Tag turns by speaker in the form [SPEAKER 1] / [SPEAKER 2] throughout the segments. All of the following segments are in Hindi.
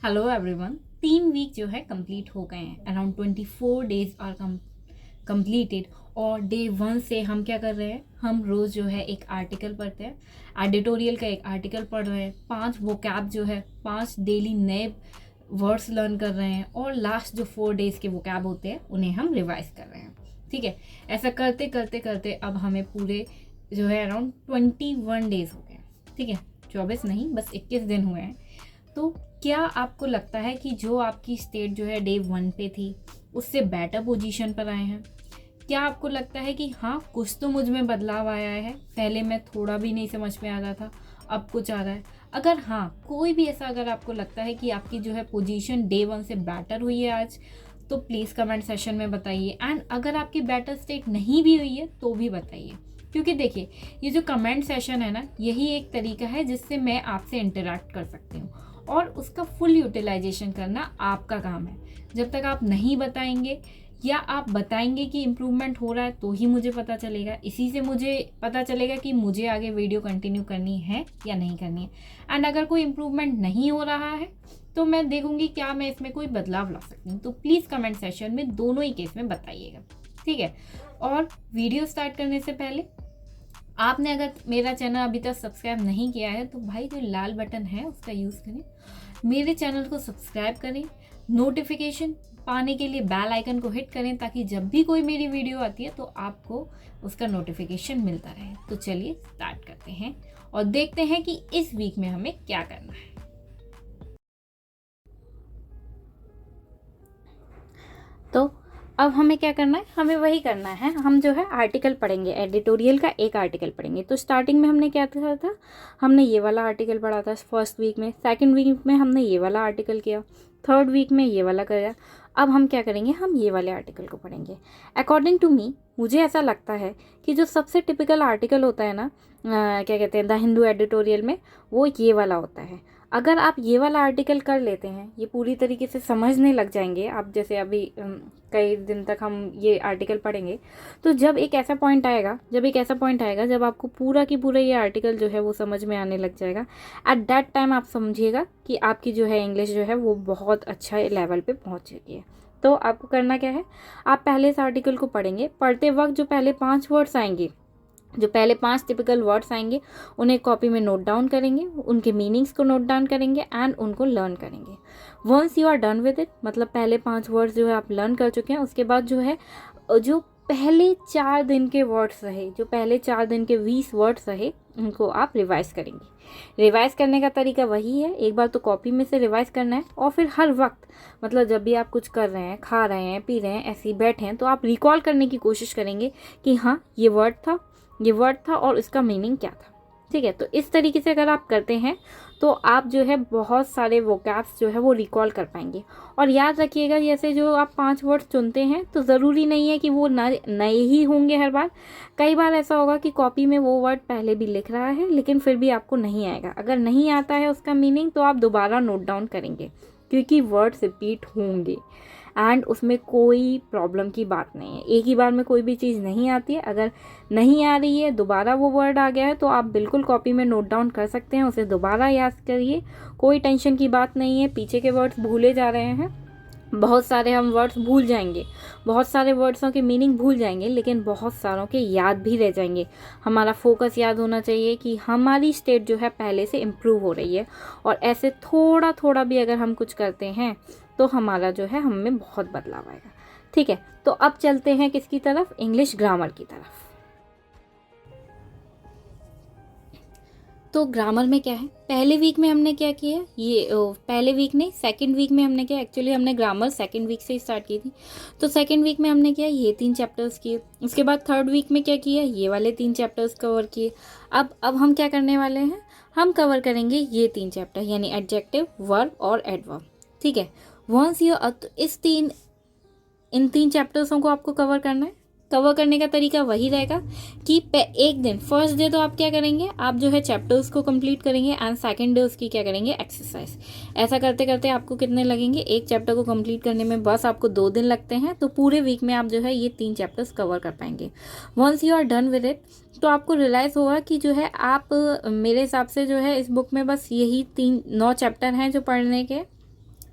[SPEAKER 1] Hello everyone. 3 वीक जो है कंप्लीट हो गए हैं। Around 24 days are completed. और डे 1 से हम क्या कर रहे हैं, हम रोज़ जो है एक आर्टिकल पढ़ते हैं। एडिटोरियल का एक आर्टिकल पढ़ रहे हैं, 5 वोकैब जो है 5 डेली नए वर्ड्स लर्न कर रहे हैं, और लास्ट जो 4 डेज के वोकैब होते हैं उन्हें हम रिवाइज कर रहे हैं। ठीक है, ऐसा करते करते करते अब हमें पूरे जो है अराउंड 21 डेज हो गए। ठीक है, 24 नहीं, बस 21 दिन हुए हैं। तो क्या आपको लगता है कि जो आपकी स्टेट जो है डे 1 पे थी उससे बेटर पोजीशन पर आए हैं? क्या आपको लगता है कि हाँ, कुछ तो मुझ में बदलाव आया है, पहले मैं थोड़ा भी नहीं समझ में आ रहा था, अब कुछ आ रहा है? अगर हाँ, कोई भी ऐसा अगर आपको लगता है कि आपकी जो है पोजीशन डे 1 से बेटर हुई है आज, तो प्लीज़ कमेंट सेशन में बताइए। एंड अगर आपकी बेटर स्टेट नहीं भी हुई है तो भी बताइए, क्योंकि देखिए, ये जो कमेंट सेशन है ना, यही एक तरीका है जिससे मैं आपसे इंटरेक्ट कर सकती हूँ, और उसका फुल यूटिलाइजेशन करना आपका काम है। जब तक आप नहीं बताएंगे या आप बताएंगे कि इम्प्रूवमेंट हो रहा है, तो ही मुझे पता चलेगा। इसी से मुझे पता चलेगा कि मुझे आगे वीडियो कंटिन्यू करनी है या नहीं करनी है। एंड अगर कोई इम्प्रूवमेंट नहीं हो रहा है तो मैं देखूंगी क्या मैं इसमें कोई बदलाव ला सकती हूँ। तो प्लीज़ कमेंट सेशन में दोनों ही केस में बताइएगा, ठीक है। और वीडियो स्टार्ट करने से पहले आपने अगर मेरा चैनल अभी तक सब्सक्राइब नहीं किया है तो भाई जो लाल बटन है उसका यूज़ करें, मेरे चैनल को सब्सक्राइब करें, नोटिफिकेशन पाने के लिए बेल आइकन को हिट करें, ताकि जब भी कोई मेरी वीडियो आती है तो आपको उसका नोटिफिकेशन मिलता रहे। तो चलिए स्टार्ट करते हैं और देखते हैं कि इस वीक में हमें क्या करना है। तो अब हमें क्या करना है, हमें वही करना है। हम जो है आर्टिकल पढ़ेंगे, एडिटोरियल का एक आर्टिकल पढ़ेंगे। तो स्टार्टिंग में हमने क्या किया था, हमने ये वाला आर्टिकल पढ़ा था फर्स्ट वीक में। सेकंड वीक में हमने ये वाला आर्टिकल किया। थर्ड वीक में ये वाला किया। अब हम क्या करेंगे, हम ये वाले आर्टिकल को पढ़ेंगे। अकॉर्डिंग टू मी, मुझे ऐसा लगता है कि जो सबसे टिपिकल आर्टिकल होता है ना, क्या कहते हैं, द हिंदू एडिटोरियल में, वो ये वाला होता है। अगर आप ये वाला आर्टिकल कर लेते हैं, ये पूरी तरीके से समझने लग जाएंगे आप। जैसे अभी कई दिन तक हम ये आर्टिकल पढ़ेंगे, तो जब एक ऐसा पॉइंट आएगा जब आपको पूरा की पूरा ये आर्टिकल जो है वो समझ में आने लग जाएगा, एट दैट टाइम आप समझिएगा कि आपकी जो है इंग्लिश जो है वो बहुत अच्छा लेवल पे पहुंच चुकी है। तो आपको करना क्या है, आप पहले इस आर्टिकल को पढ़ेंगे। पढ़ते वक्त जो पहले 5 वर्ड्स आएंगे, जो पहले 5 टिपिकल वर्ड्स आएंगे, उन्हें कॉपी में नोट डाउन करेंगे, उनके मीनिंग्स को नोट डाउन करेंगे एंड उनको लर्न करेंगे। Once you are done with it, मतलब पहले 5 वर्ड्स जो है आप लर्न कर चुके हैं, उसके बाद जो है जो पहले 4 दिन के वर्ड्स रहे, जो पहले 4 दिन के 20 वर्ड्स रहे, उनको आप रिवाइज करेंगे। रिवाइज करने का तरीका वही है, एक बार तो कॉपी में से रिवाइज करना है, और फिर हर वक्त, मतलब जब भी आप कुछ कर रहे हैं, खा रहे हैं, पी रहे हैं, ऐसे ही बैठे हैं, तो आप रिकॉल करने की कोशिश करेंगे कि हाँ, ये वर्ड था और इसका मीनिंग क्या था। ठीक है, तो इस तरीके से अगर आप करते हैं तो आप जो है बहुत सारे वोकैब्स जो है वो रिकॉल कर पाएंगे। और याद रखिएगा, जैसे जो आप 5 वर्ड चुनते हैं, तो ज़रूरी नहीं है कि वो नए ही होंगे हर बार। कई बार ऐसा होगा कि कॉपी में वो वर्ड पहले भी लिख रहा है, लेकिन फिर भी आपको नहीं आएगा। अगर नहीं आता है उसका मीनिंग, तो आप दोबारा नोट डाउन करेंगे, क्योंकि वर्ड्स रिपीट होंगे एंड उसमें कोई प्रॉब्लम की बात नहीं है। एक ही बार में कोई भी चीज़ नहीं आती है। अगर नहीं आ रही है, दोबारा वो वर्ड आ गया है, तो आप बिल्कुल कॉपी में नोट डाउन कर सकते हैं, उसे दोबारा याद करिए, कोई टेंशन की बात नहीं है। पीछे के वर्ड्स भूले जा रहे हैं, बहुत सारे हम वर्ड्स भूल जाएंगे, बहुत सारे वर्ड्सों के मीनिंग भूल जाएंगे, लेकिन बहुत सारों के याद भी रह जाएंगे। हमारा फोकस याद होना चाहिए कि हमारी स्टेट जो है पहले से इम्प्रूव हो रही है, और ऐसे थोड़ा थोड़ा भी अगर हम कुछ करते हैं तो हमारा जो है, हम में बहुत बदलाव आएगा। ठीक है, तो अब चलते हैं किसकी तरफ, इंग्लिश ग्रामर की तरफ। तो ग्रामर में क्या है, पहले वीक में हमने क्या किया, पहले वीक नहीं, सेकंड वीक में हमने क्या, एक्चुअली हमने ग्रामर सेकंड वीक से स्टार्ट की थी। तो सेकंड वीक में हमने क्या, ये 3 चैप्टर्स किए। उसके बाद थर्ड वीक में क्या किया, ये वाले 3 चैप्टर्स कवर किए। अब हम क्या करने वाले हैं, हम कवर करेंगे ये 3 चैप्टर, यानी एडजेक्टिव, वर्ब और एडवर्ब। ठीक है, वंस यू, इन 3 चैप्टर्सों को आपको कवर करना है। कवर करने का तरीका वही रहेगा कि एक दिन, फर्स्ट डे तो आप क्या करेंगे, आप जो है चैप्टर्स को कंप्लीट करेंगे, एंड सेकंड डे उसकी क्या करेंगे, एक्सरसाइज। ऐसा करते करते आपको कितने लगेंगे, एक चैप्टर को कंप्लीट करने में बस आपको 2 दिन लगते हैं। तो पूरे वीक में आप जो है ये 3 चैप्टर्स कवर कर पाएंगे। Once you are done with it, तो आपको रियलाइज़ होगा कि जो है आप, मेरे हिसाब से जो है इस बुक में बस यही 9 चैप्टर हैं जो पढ़ने के।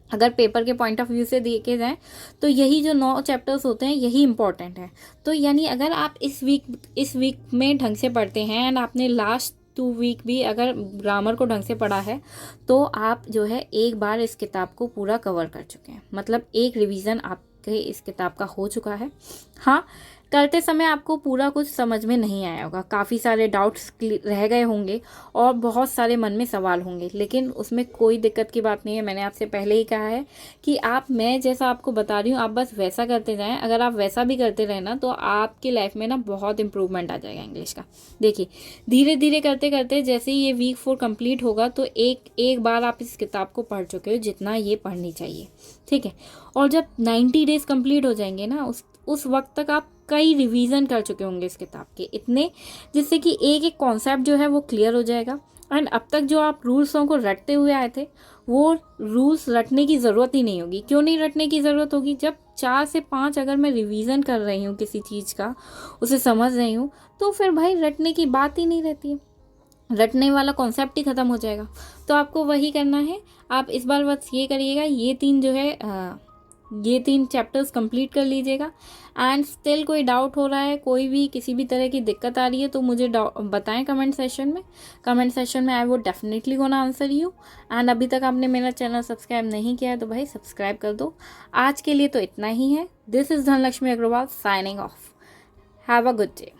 [SPEAKER 1] अगर पेपर के पॉइंट ऑफ व्यू से देखे जाएँ तो यही जो 9 चैप्टर्स होते हैं यही इम्पॉर्टेंट है। तो यानी अगर आप इस वीक में ढंग से पढ़ते हैं एंड आपने लास्ट 2 वीक भी अगर ग्रामर को ढंग से पढ़ा है तो आप जो है एक बार इस किताब को पूरा कवर कर चुके हैं, मतलब एक रिवीजन आपके इस किताब का हो चुका है। हाँ, करते समय आपको पूरा कुछ समझ में नहीं आया होगा, काफ़ी सारे डाउट्स रह गए होंगे और बहुत सारे मन में सवाल होंगे, लेकिन उसमें कोई दिक्कत की बात नहीं है। मैंने आपसे पहले ही कहा है कि मैं जैसा आपको बता रही हूँ आप बस वैसा करते जाएं। अगर आप वैसा भी करते रहे ना तो आपकी लाइफ में ना बहुत इंप्रूवमेंट आ जाएगा इंग्लिश का। देखिए, धीरे धीरे करते करते जैसे ही ये वीक 4 कंप्लीट होगा तो एक बार आप इस किताब को पढ़ चुके हो जितना ये पढ़नी चाहिए, ठीक है। और जब 90 डेज कंप्लीट हो जाएंगे ना उस वक्त तक आप कई रिवीजन कर चुके होंगे इस किताब के, इतने जिससे कि एक एक कॉन्सेप्ट जो है वो क्लियर हो जाएगा। एंड अब तक जो आप रूल्सों को रटते हुए आए थे वो रूल्स रटने की ज़रूरत ही नहीं होगी। क्यों नहीं रटने की ज़रूरत होगी? जब 4 से 5 अगर मैं रिवीजन कर रही हूँ किसी चीज़ का, उसे समझ रही हूँ, तो फिर भाई रटने की बात ही नहीं रहती है, रटने वाला कॉन्सेप्ट ही ख़त्म हो जाएगा। तो आपको वही करना है। आप इस बार बस ये करिएगा, ये 3 चैप्टर्स कंप्लीट कर लीजिएगा। एंड स्टिल कोई डाउट हो रहा है, कोई भी किसी भी तरह की दिक्कत आ रही है तो मुझे बताएं कमेंट सेशन में I would definitely gonna answer you. And अभी तक आपने मेरा चैनल सब्सक्राइब नहीं किया है तो भाई सब्सक्राइब कर दो। आज के लिए तो इतना ही है। This is Dhanlakshmi Agarwal signing off. Have a good day.